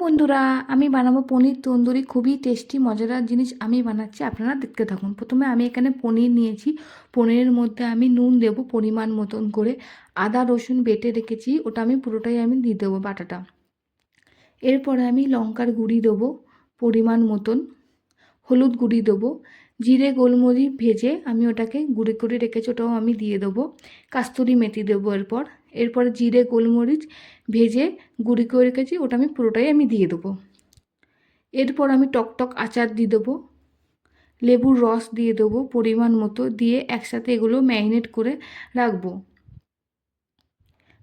বন্ধুরা, আমি বানাবো পনির তন্দুরি। খুবই টেস্টি মজাদার জিনিস আমি বানাচ্ছি, আপনারা দেখতে থাকুন। প্রথমে আমি এখানে পনির নিয়েছি। পনিরের মধ্যে আমি নুন দেব পরিমাণ মতন করে। আদা রসুন বেটে রেখেছি, ওটা আমি পুরোটাই দিয়ে দেবো বাটাটা। এরপরে আমি লঙ্কার গুঁড়ি দেবো পরিমাণ মতন, হলুদ গুঁড়ি দেবো, জিরে গোলমরিচ ভেজে আমি ওটাকে গুঁড়ি করে রেখেছি, ওটাও আমি দিয়ে দেবো। কাস্তুরি মেথি দেবো এরপরে জিরে গোলমরিচ ভেজে গুঁড়ি করে রেখেছি, ওটা আমি পুরোটাই দিয়ে দেবো। এরপর আমি টকটক আচার দিয়ে দেবো, লেবুর রস দিয়ে দেবো পরিমাণ মতো, দিয়ে একসাথে এগুলো ম্যারিনেট করে রাখবো,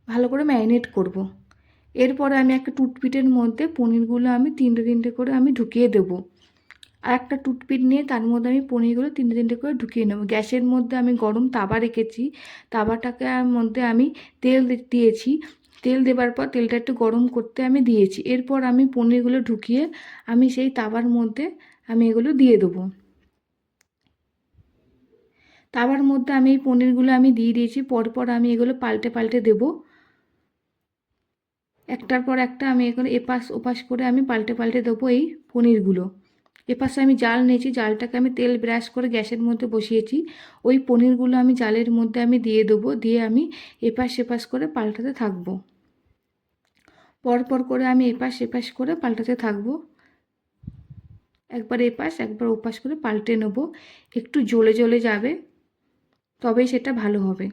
ভালো করে ম্যারিনেট করব। এরপরে আমি একটা টুথপিকের মধ্যে পনিরগুলো আমি তিনটে তিনটে করে ঢুকিয়ে দেবো। আর একটা টুথপিক নিয়ে তার মধ্যে আমি পনিরগুলো তিনটে তিনটে করে ঢুকিয়ে নেবো। গ্যাসের মধ্যে আমি গরম তাওয়া রেখেছি, তাওয়াটাকে মধ্যে আমি তেল দিয়েছি। তেল দেওয়ার পর তেলটা একটু গরম করতে আমি দিয়েছি। এরপর আমি পনিরগুলো ঢুকিয়ে আমি সেই তাওয়ার মধ্যে আমি এগুলো দিয়ে দেবো। তাওয়ার মধ্যে আমি এই পনিরগুলো দিয়ে দিয়েছি, পরপর আমি এগুলো পাল্টে পাল্টে দেবো। একটার পর একটা আমি এগুলো এপাশ ওপাশ করে আমি পাল্টে পাল্টে দেবো এই পনিরগুলো। এপাশে আমি জাল নিয়েছি, জালটাকে আমি তেল ব্রাশ করে গ্যাসের মধ্যে বসিয়েছি। ওই পনিরগুলো আমি জালের মধ্যে দিয়ে দেবো, দিয়ে আমি এপাশ সেপাশ করে পাল্টাতে থাকবো। পরপর করে আমি এপাশ সেপাশ করে পাল্টাতে থাকবো। একবার এপাশ একবার ওপাশ করে পাল্টে নেব। একটু জ্বলে জ্বলে যাবে, তবেই সেটা ভালো হবে।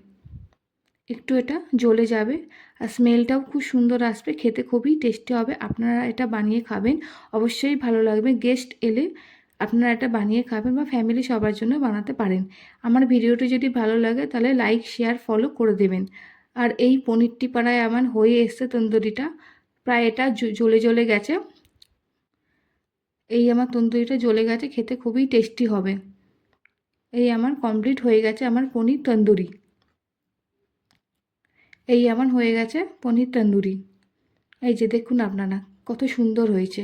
একটু এটা জ্বলে যাবে আর স্মেলটাও খুব সুন্দর আসবে, খেতে খুবই টেস্টি হবে। আপনারা এটা বানিয়ে খাবেন, অবশ্যই ভালো লাগবে। গেস্ট এলে আপনারা এটা বানিয়ে খাবেন বা ফ্যামিলি সবার জন্য বানাতে পারেন। আমার ভিডিওটি যদি ভালো লাগে তাহলে লাইক শেয়ার ফলো করে দেবেন। আর এই পনিরটি পাড়ায় আমার হয়ে এসছে তন্দুরিটা, প্রায় এটা জ্বলে জ্বলে গেছে। এই আমার তন্দুরিটা জ্বলে গেছে, খেতে খুবই টেস্টি হবে। এই আমার কমপ্লিট হয়ে গেছে আমার পনির তন্দুরি। এই আমার হয়ে গেছে পনির তন্দুরি। এই যে দেখুন আপনারা, কত সুন্দর হয়েছে।